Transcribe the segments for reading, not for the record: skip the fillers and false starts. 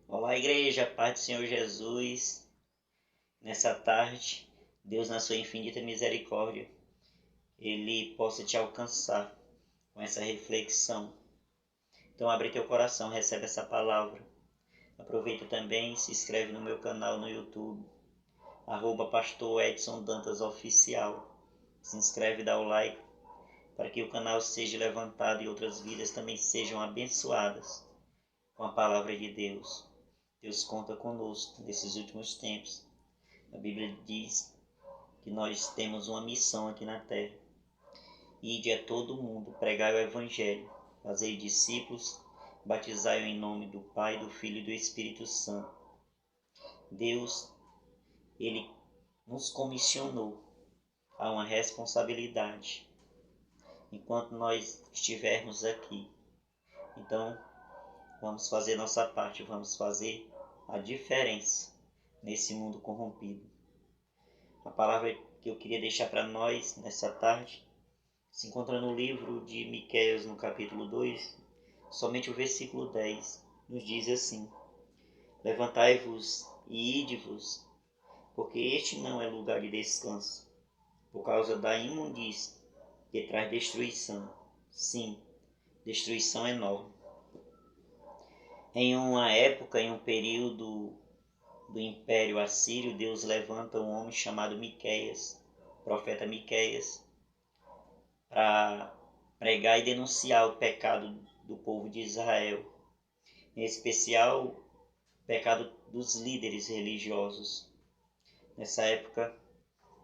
Olá, igreja, paz do Senhor Jesus. Nessa tarde, Deus, na sua infinita misericórdia, Ele possa te alcançar com essa reflexão. Então, abre teu coração, recebe essa palavra. Aproveita também e se inscreve no meu canal no YouTube, @Pastor Edson Dantas Oficial. Se inscreve e dá o like, para que o canal seja levantado e outras vidas também sejam abençoadas com a palavra de Deus. Deus conta conosco nesses últimos tempos. A Bíblia diz que nós temos uma missão aqui na terra. Ide a todo mundo, pregai o Evangelho, fazei discípulos, batizai-o em nome do Pai, do Filho e do Espírito Santo. Deus, Ele nos comissionou a uma responsabilidade enquanto nós estivermos aqui. Então, vamos fazer nossa parte, vamos fazer a diferença nesse mundo corrompido. A palavra que eu queria deixar para nós nessa tarde se encontra no livro de Miqueias, no capítulo 2, somente o versículo 10, nos diz assim: Levantai-vos e ide-vos, porque este não é lugar de descanso, por causa da imundícia que traz destruição. Sim, destruição enorme. Em uma época, em um período do Império Assírio, Deus levanta um homem chamado Miqueias, profeta Miqueias, para pregar e denunciar o pecado do povo de Israel, em especial o pecado dos líderes religiosos. Nessa época,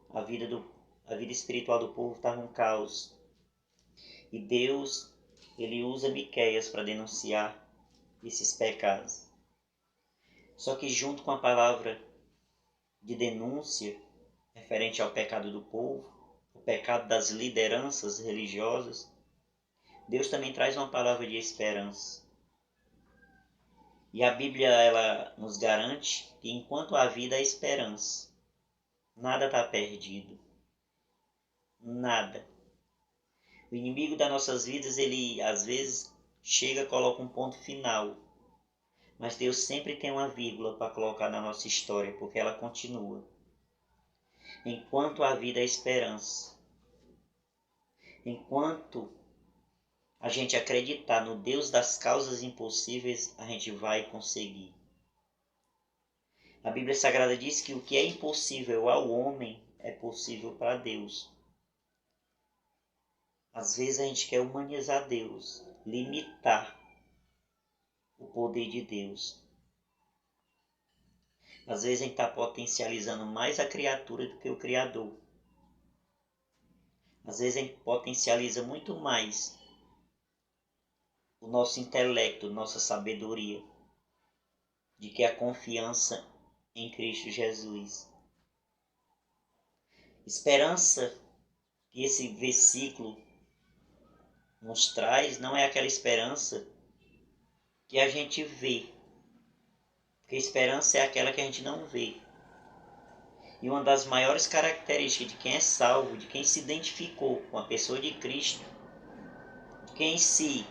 a vida espiritual do povo estava um caos. E Deus, ele usa Miqueias para denunciar esses pecados. Só que junto com a palavra de denúncia referente ao pecado do povo, o pecado das lideranças religiosas, Deus também traz uma palavra de esperança. E a Bíblia, ela nos garante que enquanto há vida, há esperança. Nada está perdido. Nada. O inimigo das nossas vidas, ele às vezes chega e coloca um ponto final. Mas Deus sempre tem uma vírgula para colocar na nossa história, porque ela continua. Enquanto há vida, há esperança. Enquanto a gente acreditar no Deus das causas impossíveis, a gente vai conseguir. A Bíblia Sagrada diz que o que é impossível ao homem é possível para Deus. Às vezes a gente quer humanizar Deus, limitar o poder de Deus. Às vezes a gente está potencializando mais a criatura do que o Criador. Às vezes a gente potencializa muito mais o nosso intelecto, nossa sabedoria, de que a confiança em Cristo Jesus. Esperança que esse versículo nos traz não é aquela esperança que a gente vê, porque esperança é aquela que a gente não vê. E uma das maiores características de quem é salvo, de quem se identificou com a pessoa de Cristo, de quem se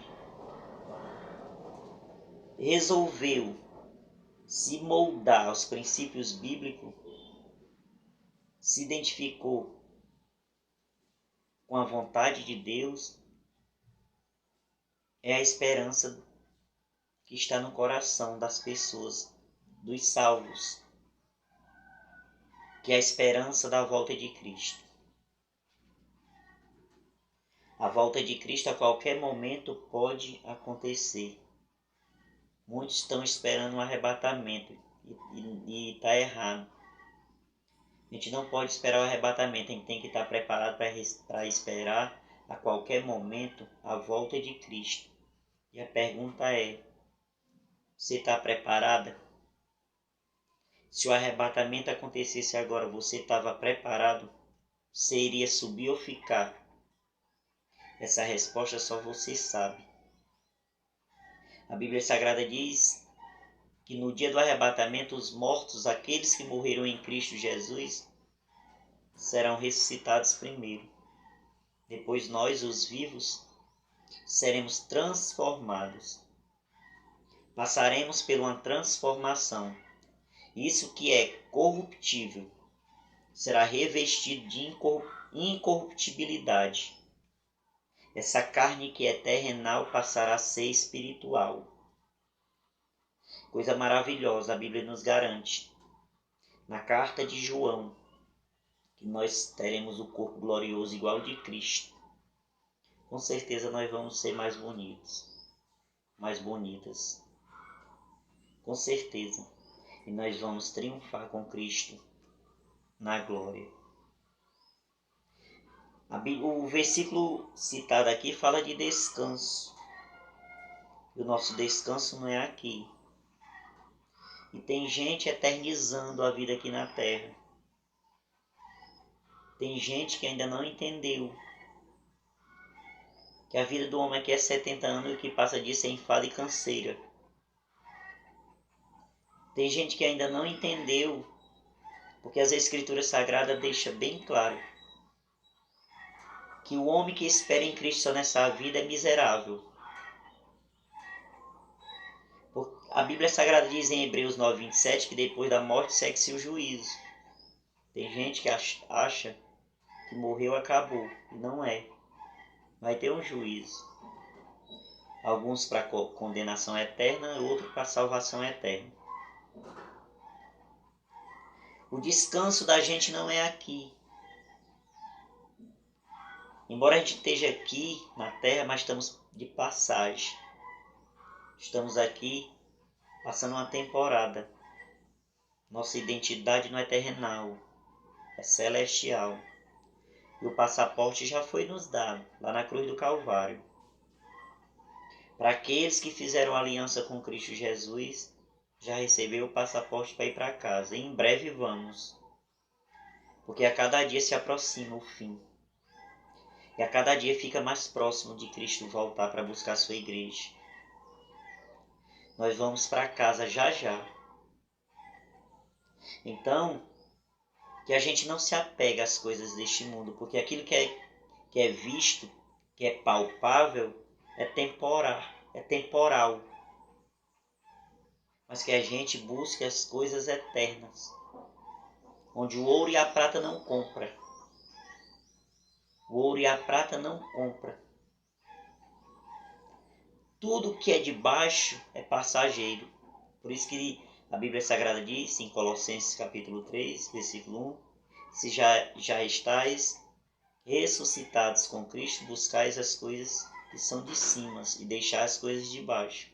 resolveu se moldar aos princípios bíblicos, se identificou com a vontade de Deus, é a esperança que está no coração das pessoas, dos salvos, que é a esperança da volta de Cristo. A volta de Cristo a qualquer momento pode acontecer. Muitos estão esperando um arrebatamento e está errado. A gente não pode esperar o arrebatamento, a gente tem que estar preparado para esperar a qualquer momento a volta de Cristo. E a pergunta é: você está preparada? Se o arrebatamento acontecesse agora, você estava preparado? Você iria subir ou ficar? Essa resposta só você sabe. A Bíblia Sagrada diz que no dia do arrebatamento, os mortos, aqueles que morreram em Cristo Jesus, serão ressuscitados primeiro. Depois nós, os vivos, seremos transformados. Passaremos por uma transformação. Isso que é corruptível será revestido de incorruptibilidade. Essa carne que é terrenal passará a ser espiritual. Coisa maravilhosa, a Bíblia nos garante. Na carta de João, que nós teremos o corpo glorioso igual ao de Cristo. Com certeza nós vamos ser mais bonitos, mais bonitas. Com certeza. E nós vamos triunfar com Cristo na glória. O versículo citado aqui fala de descanso. E o nosso descanso não é aqui. E tem gente eternizando a vida aqui na terra. Tem gente que ainda não entendeu que a vida do homem aqui é 70 anos e o que passa disso é enfado e canseira. Tem gente que ainda não entendeu, porque as Escrituras Sagradas deixam bem claro que o homem que espera em Cristo só nessa vida é miserável. A Bíblia Sagrada diz em Hebreus 9:27 que depois da morte segue-se o juízo. Tem gente que acha que morreu, acabou. E não é. Vai ter um juízo. Alguns para condenação eterna, outros para salvação eterna. O descanso da gente não é aqui. Embora a gente esteja aqui na terra, mas estamos de passagem. Estamos aqui passando uma temporada. Nossa identidade não é terrenal, é celestial. E o passaporte já foi nos dado, lá na cruz do Calvário. Para aqueles que fizeram aliança com Cristo Jesus, já recebeu o passaporte para ir para casa. E em breve vamos. Porque a cada dia se aproxima o fim. E a cada dia fica mais próximo de Cristo voltar para buscar a sua igreja. Nós vamos para casa já já. Então, que a gente não se apegue às coisas deste mundo, porque aquilo que é visto, que é palpável, é temporal. Mas que a gente busque as coisas eternas, onde o ouro e a prata não compram. O ouro e a prata não compram. Tudo que é de baixo é passageiro. Por isso que a Bíblia Sagrada diz, em Colossenses capítulo 3, versículo 1, se já estáis ressuscitados com Cristo, buscais as coisas que são de cima e deixai as coisas de baixo.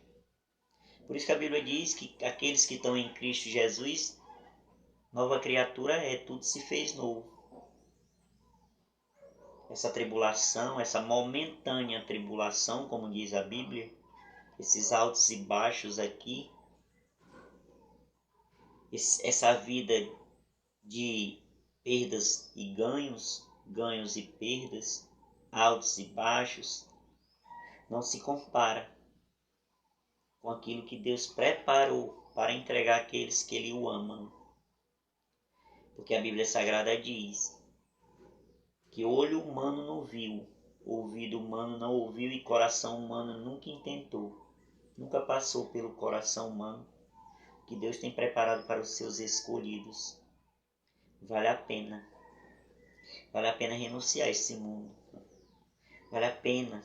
Por isso que a Bíblia diz que aqueles que estão em Cristo Jesus, nova criatura é, tudo se fez novo. Essa tribulação, essa momentânea tribulação, como diz a Bíblia, esses altos e baixos aqui, essa vida de perdas e ganhos, ganhos e perdas, altos e baixos, não se compara com aquilo que Deus preparou para entregar àqueles que Ele o amam. Porque a Bíblia Sagrada diz que olho humano não viu, ouvido humano não ouviu e coração humano nunca intentou, nunca passou pelo coração humano que Deus tem preparado para os seus escolhidos. Vale a pena renunciar a esse mundo. Vale a pena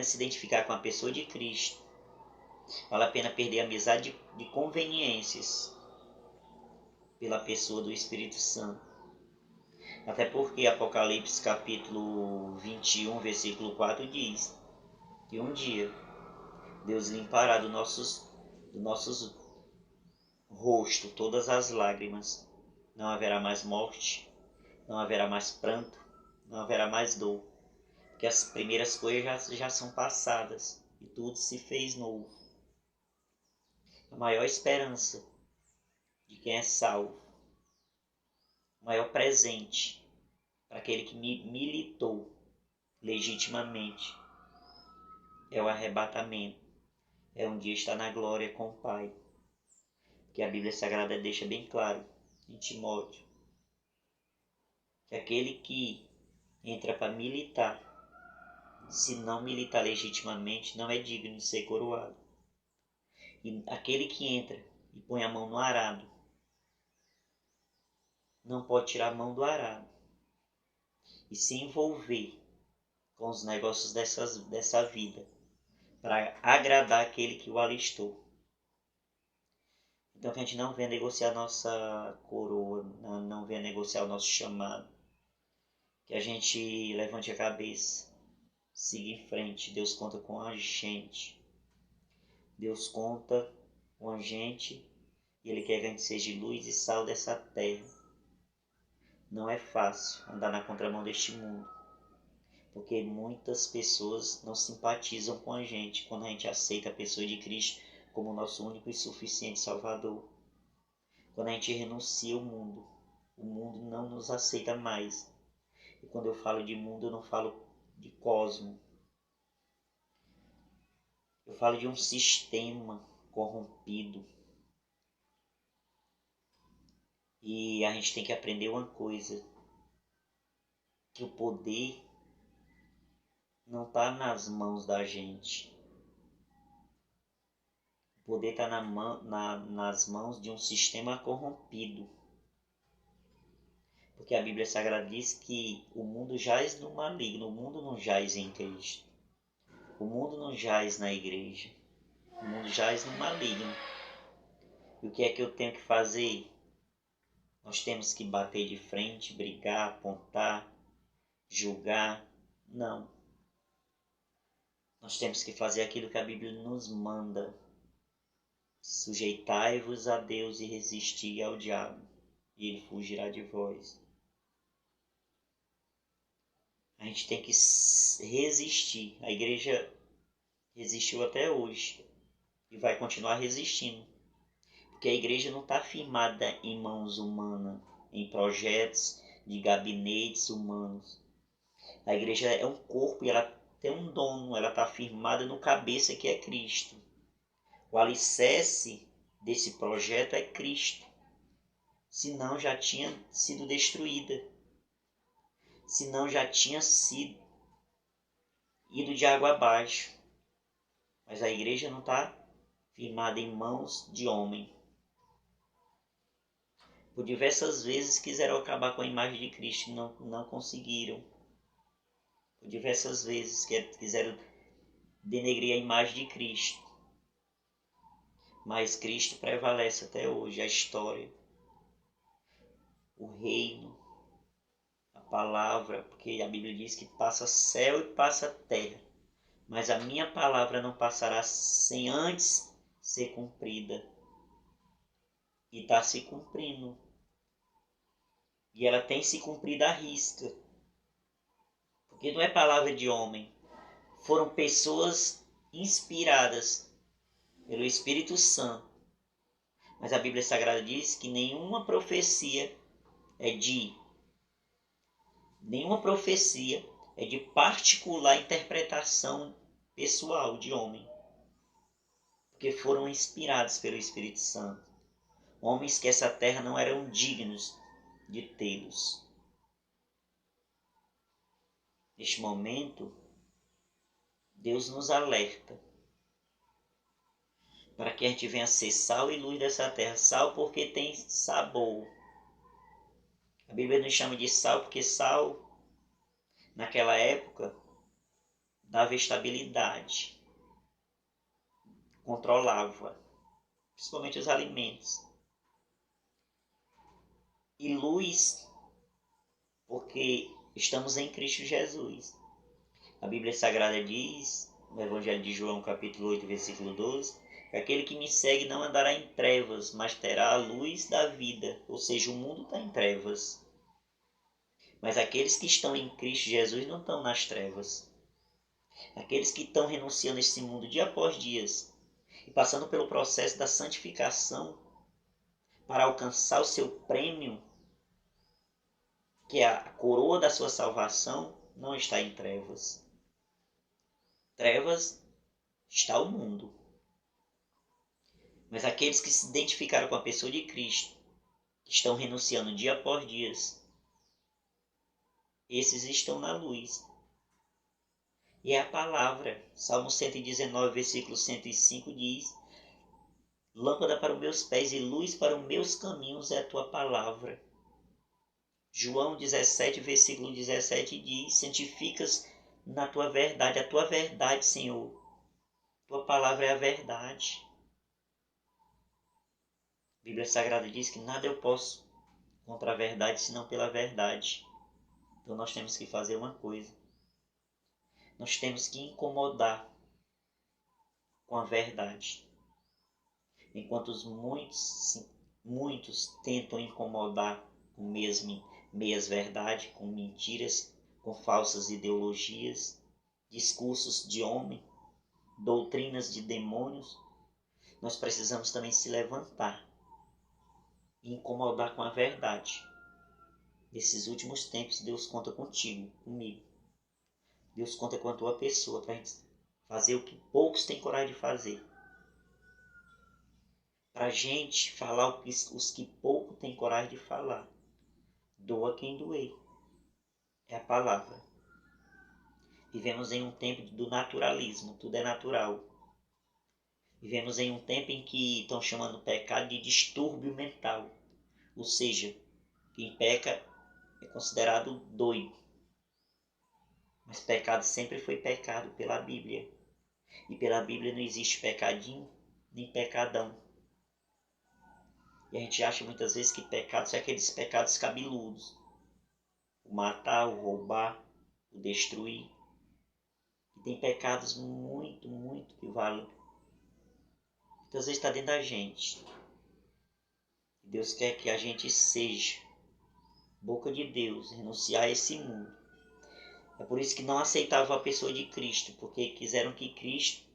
se identificar com a pessoa de Cristo. Vale a pena perder a amizade de conveniências pela pessoa do Espírito Santo. Até porque Apocalipse capítulo 21, versículo 4 diz que um dia Deus limpará do nossos rostos todas as lágrimas. Não haverá mais morte, não haverá mais pranto, não haverá mais dor. Porque as primeiras coisas já são passadas e tudo se fez novo. A maior esperança de quem é salvo, o maior presente para aquele que militou legitimamente é o arrebatamento, é um dia estar na glória com o Pai. Que a Bíblia Sagrada deixa bem claro em Timóteo que aquele que entra para militar, se não militar legitimamente, não é digno de ser coroado. E aquele que entra e põe a mão no arado não pode tirar a mão do arado e se envolver com os negócios dessa vida para agradar aquele que o alistou. Então que a gente não venha negociar nossa coroa, não venha negociar o nosso chamado. Que a gente levante a cabeça, siga em frente. Deus conta com a gente. Deus conta com a gente e Ele quer que a gente seja luz e sal dessa terra. Não é fácil andar na contramão deste mundo, porque muitas pessoas não simpatizam com a gente quando a gente aceita a pessoa de Cristo como nosso único e suficiente Salvador. Quando a gente renuncia o mundo não nos aceita mais. E quando eu falo de mundo, eu não falo de cosmo. Eu falo de um sistema corrompido. E a gente tem que aprender uma coisa, que o poder não está nas mãos da gente. O poder está nas mãos de um sistema corrompido. Porque a Bíblia Sagrada diz que o mundo jaz no maligno, o mundo não jaz em Cristo. O mundo não jaz na igreja. O mundo jaz no maligno. E o que é que eu tenho que fazer? Nós temos que bater de frente, brigar, apontar, julgar. Não. Nós temos que fazer aquilo que a Bíblia nos manda. Sujeitai-vos a Deus e resisti ao diabo, e ele fugirá de vós. A gente tem que resistir. A igreja resistiu até hoje e vai continuar resistindo. Porque a igreja não está firmada em mãos humanas, em projetos de gabinetes humanos. A igreja é um corpo e ela tem um dono, ela está firmada no cabeça que é Cristo. O alicerce desse projeto é Cristo. Senão já tinha sido destruída. Senão já tinha sido ido de água abaixo. Mas a igreja não está firmada em mãos de homem. Por diversas vezes quiseram acabar com a imagem de Cristo e não conseguiram. Por diversas vezes quiseram denegrir a imagem de Cristo. Mas Cristo prevalece até hoje, a história, o reino, a palavra, porque a Bíblia diz que passa céu e passa terra. Mas a minha palavra não passará sem antes ser cumprida. E está se cumprindo. E ela tem se cumprido à risca. Porque não é palavra de homem. Foram pessoas inspiradas pelo Espírito Santo. Mas a Bíblia Sagrada diz que nenhuma profecia é de particular interpretação pessoal de homem. Porque foram inspirados pelo Espírito Santo. Homens que essa terra não eram dignos de tê-los. Neste momento, Deus nos alerta para que a gente venha ser sal e luz dessa terra. Sal porque tem sabor. A Bíblia nos chama de sal porque sal, naquela época, dava estabilidade, controlava, principalmente os alimentos. E luz, porque estamos em Cristo Jesus. A Bíblia Sagrada diz, no Evangelho de João, capítulo 8, versículo 12, que aquele que me segue não andará em trevas, mas terá a luz da vida. Ou seja, o mundo está em trevas. Mas aqueles que estão em Cristo Jesus não estão nas trevas. Aqueles que estão renunciando a esse mundo dia após dia e passando pelo processo da santificação para alcançar o seu prêmio, que é a coroa da sua salvação, não está em trevas. Trevas está o mundo. Mas aqueles que se identificaram com a pessoa de Cristo, que estão renunciando dia após dia, esses estão na luz. E é a palavra. Salmo 119, versículo 105 diz Lâmpada para os meus pés e luz para os meus caminhos é a tua palavra. João 17, versículo 17 diz: santificas na tua verdade, a tua verdade, Senhor. Tua palavra é a verdade. A Bíblia Sagrada diz que nada eu posso contra a verdade, senão pela verdade. Então nós temos que fazer uma coisa. Nós temos que incomodar com a verdade. Enquanto muitos tentam incomodar com meias verdades, com mentiras, com falsas ideologias, discursos de homem, doutrinas de demônios, nós precisamos também se levantar e incomodar com a verdade. Nesses últimos tempos, Deus conta contigo, comigo. Deus conta com a tua pessoa para a gente fazer o que poucos têm coragem de fazer. Para a gente falar os que pouco têm coragem de falar. Doa quem doer. É a palavra. Vivemos em um tempo do naturalismo, tudo é natural. Vivemos em um tempo em que estão chamando o pecado de distúrbio mental. Ou seja, quem peca é considerado doido. Mas pecado sempre foi pecado pela Bíblia. E pela Bíblia não existe pecadinho nem pecadão. E a gente acha muitas vezes que pecados são aqueles pecados cabeludos. O matar, o roubar, o destruir. E tem pecados muito, muito que valem. Muitas vezes está dentro da gente. Deus quer que a gente seja boca de Deus, renunciar a esse mundo. É por isso que não aceitavam a pessoa de Cristo, porque quiseram que Cristo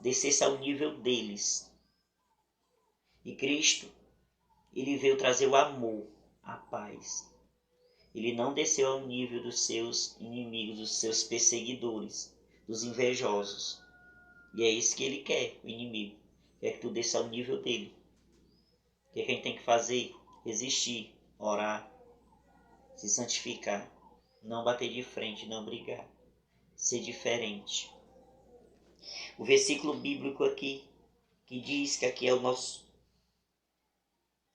descesse ao nível deles. E Cristo, ele veio trazer o amor, a paz. Ele não desceu ao nível dos seus inimigos, dos seus perseguidores, dos invejosos. E é isso que ele quer, o inimigo. Quer que tu desça ao nível dele. O que a gente tem que fazer? Resistir, orar, se santificar, não bater de frente, não brigar, ser diferente. O versículo bíblico aqui, que diz que aqui é o nosso: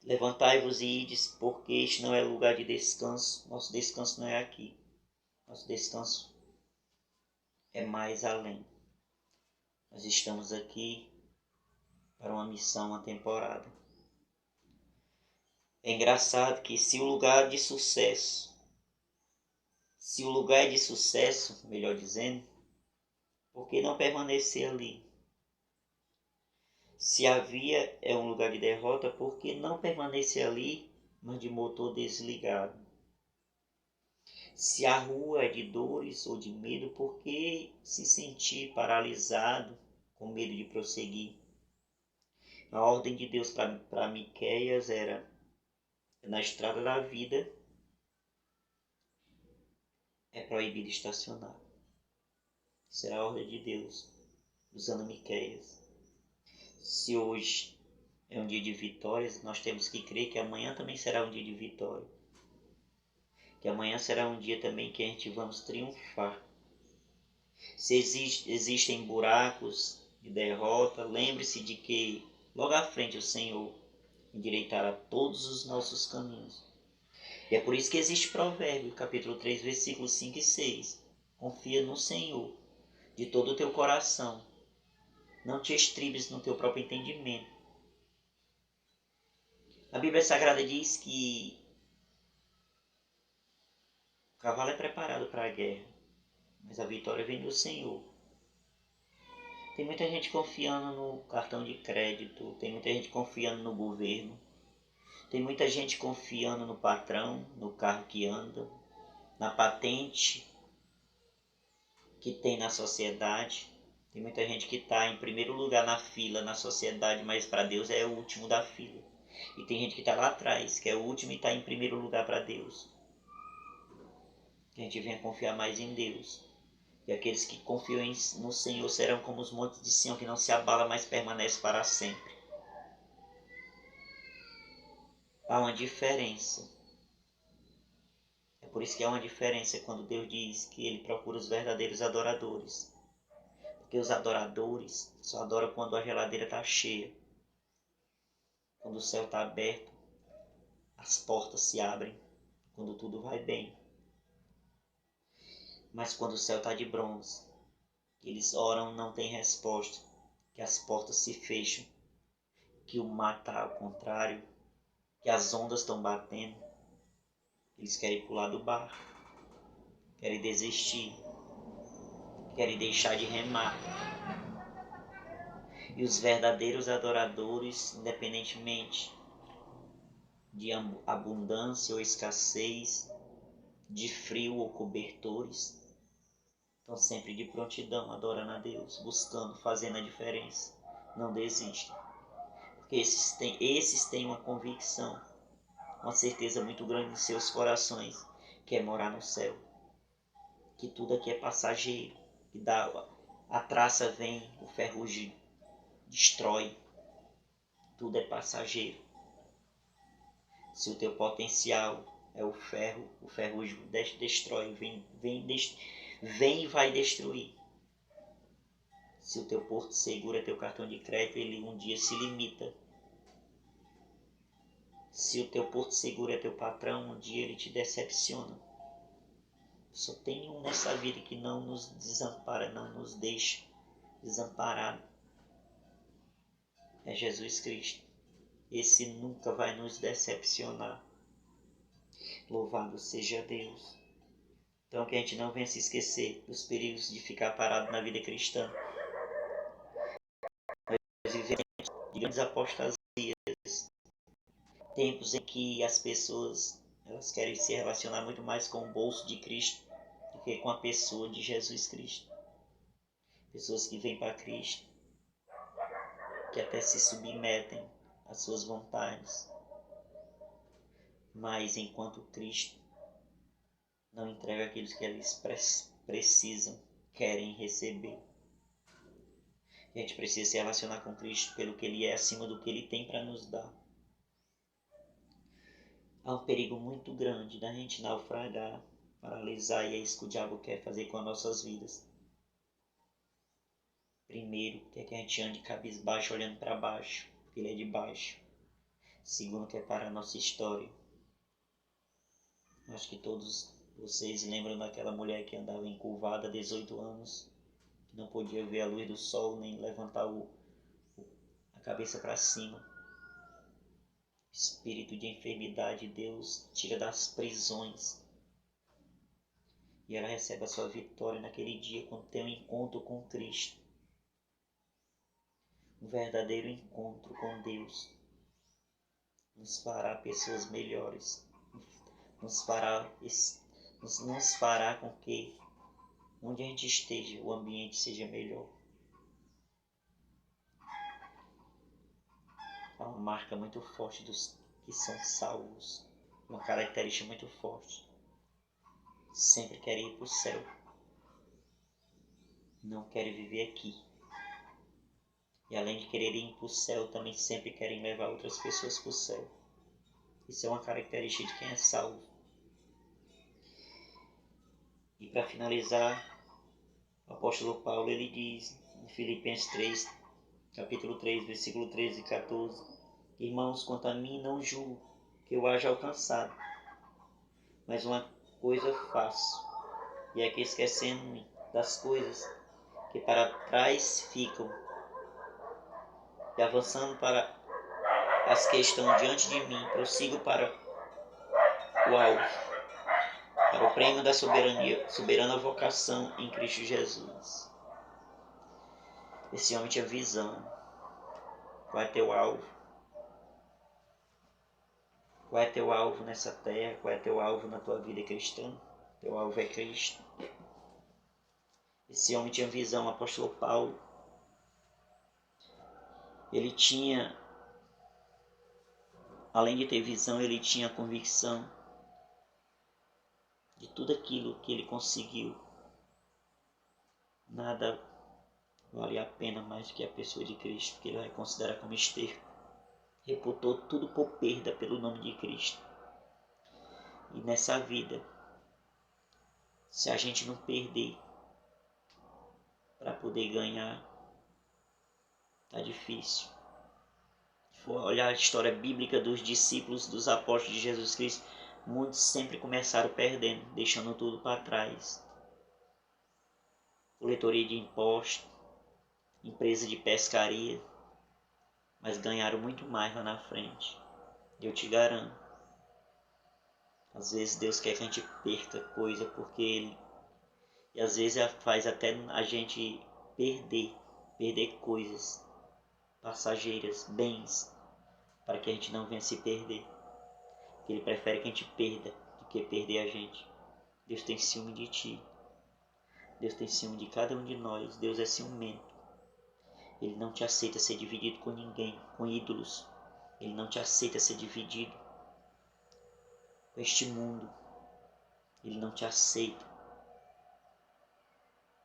levantai-vos e ides, porque este não é lugar de descanso. Nosso descanso não é aqui. Nosso descanso é mais além. Nós estamos aqui para uma missão, uma temporada. É engraçado que se o lugar é de sucesso, melhor dizendo, por que não permanecer ali? Se a via é um lugar de derrota, por que não permanecer ali, mas de motor desligado? Se a rua é de dores ou de medo, por que se sentir paralisado, com medo de prosseguir? A ordem de Deus para Miqueias era: na estrada da vida é proibido estacionar. Será a ordem de Deus, usando Miqueias. Se hoje é um dia de vitórias, nós temos que crer que amanhã também será um dia de vitória. Que amanhã será um dia também que a gente vamos triunfar. Se existem buracos de derrota, lembre-se de que logo à frente o Senhor endireitará todos os nossos caminhos. E é por isso que existe Provérbio, capítulo 3, versículos 5 e 6. Confia no Senhor de todo o teu coração. Não te estribes no teu próprio entendimento. A Bíblia Sagrada diz que o cavalo é preparado para a guerra, mas a vitória vem do Senhor. Tem muita gente confiando no cartão de crédito, tem muita gente confiando no governo, tem muita gente confiando no patrão, no carro que anda, na patente que tem na sociedade. Tem muita gente que está em primeiro lugar na fila, na sociedade, mas para Deus é o último da fila. E tem gente que está lá atrás, que é o último e está em primeiro lugar para Deus. Que a gente venha confiar mais em Deus. E aqueles que confiam no Senhor serão como os montes de Sião, que não se abala, mas permanece para sempre. Há uma diferença. É por isso que há uma diferença quando Deus diz que Ele procura os verdadeiros adoradores. Porque os adoradores só adoram quando a geladeira está cheia. Quando o céu está aberto, as portas se abrem. Quando tudo vai bem. Mas quando o céu está de bronze, eles oram, não tem resposta. Que as portas se fecham. Que o mar está ao contrário. Que as ondas estão batendo. Eles querem pular do barco. Querem desistir. Querem deixar de remar. E os verdadeiros adoradores, independentemente de abundância ou escassez, de frio ou cobertores, estão sempre de prontidão, adorando a Deus, buscando, fazendo a diferença. Não desistem. Porque esses têm uma convicção, uma certeza muito grande em seus corações, que é morar no céu. Que tudo aqui é passageiro. Que a traça vem, o ferrugem destrói. Tudo é passageiro. Se o teu potencial é o ferrugem destrói, vem e vai destruir. Se o teu porto seguro é teu cartão de crédito, ele um dia se limita. Se o teu porto seguro é teu patrão, um dia ele te decepciona. Só tem um nessa vida que não nos desampara, não nos deixa desamparado. É Jesus Cristo. Esse nunca vai nos decepcionar. Louvado seja Deus. Então que a gente não venha se esquecer dos perigos de ficar parado na vida cristã. Nós vivemos de grandes apostasias. Tempos em que as pessoas elas querem se relacionar muito mais com o bolso de Cristo do que com a pessoa de Jesus Cristo. Pessoas que vêm para Cristo, que até se submetem às suas vontades. Mas enquanto Cristo não entrega aquilo que eles precisam, querem receber. A gente precisa se relacionar com Cristo pelo que Ele é, acima do que Ele tem para nos dar. Há um perigo muito grande da gente naufragar, paralisar, e é isso que o diabo quer fazer com as nossas vidas. Primeiro, quer que a gente ande cabisbaixo, olhando para baixo, porque Ele é de baixo. Segundo, quer parar a nossa história. Acho que todos vocês lembram daquela mulher que andava encurvada há 18 anos, que não podia ver a luz do sol, nem levantar a cabeça para cima. Espírito de enfermidade, Deus tira das prisões. E ela recebe a sua vitória naquele dia, quando tem um encontro com Cristo. Um verdadeiro encontro com Deus. Nos fará pessoas melhores. Nos fará com que, onde a gente esteja, o ambiente seja melhor. Há uma marca muito forte dos que são salvos. Uma característica muito forte. Sempre querem ir para o céu. Não querem viver aqui. E além de quererem ir para o céu, também sempre querem levar outras pessoas para o céu. Isso é uma característica de quem é salvo. E para finalizar, o apóstolo Paulo ele diz em Filipenses 3, capítulo 3, versículo 13 e 14: Irmãos, quanto a mim, não julgo que eu haja alcançado, mas uma coisa faço, e é que esquecendo-me das coisas que para trás ficam, e avançando para as que estão diante de mim, prossigo para o alvo, para o prêmio da soberana vocação em Cristo Jesus. Esse homem tinha visão. Qual é teu alvo? Qual é teu alvo nessa terra? Qual é teu alvo na tua vida cristã? Teu alvo é Cristo. Esse homem tinha visão, o apóstolo Paulo. Ele tinha, além de ter visão, ele tinha convicção de tudo aquilo que ele conseguiu. Nada vale a pena mais do que a pessoa de Cristo, que ele vai considerar como esterco. Reputou tudo por perda pelo nome de Cristo. E nessa vida, se a gente não perder para poder ganhar. Tá difícil. Se for olhar a história bíblica dos discípulos, dos apóstolos de Jesus Cristo, muitos sempre começaram perdendo, deixando tudo para trás. Coletoria de impostos, empresa de pescaria, mas ganharam muito mais lá na frente. Eu te garanto. Às vezes Deus quer que a gente perca coisa porque Ele... E às vezes faz até a gente perder coisas passageiras, bens, para que a gente não venha se perder. Ele prefere que a gente perda do que perder a gente. Deus tem ciúme de ti. Deus tem ciúme de cada um de nós. Deus é ciumento. Ele não te aceita ser dividido com ninguém, com ídolos. Ele não te aceita ser dividido com este mundo. Ele não te aceita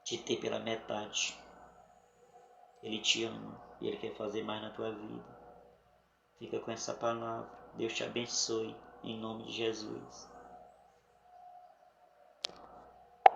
te ter pela metade. Ele te ama e Ele quer fazer mais na tua vida. Fica com essa palavra. Deus te abençoe, em nome de Jesus.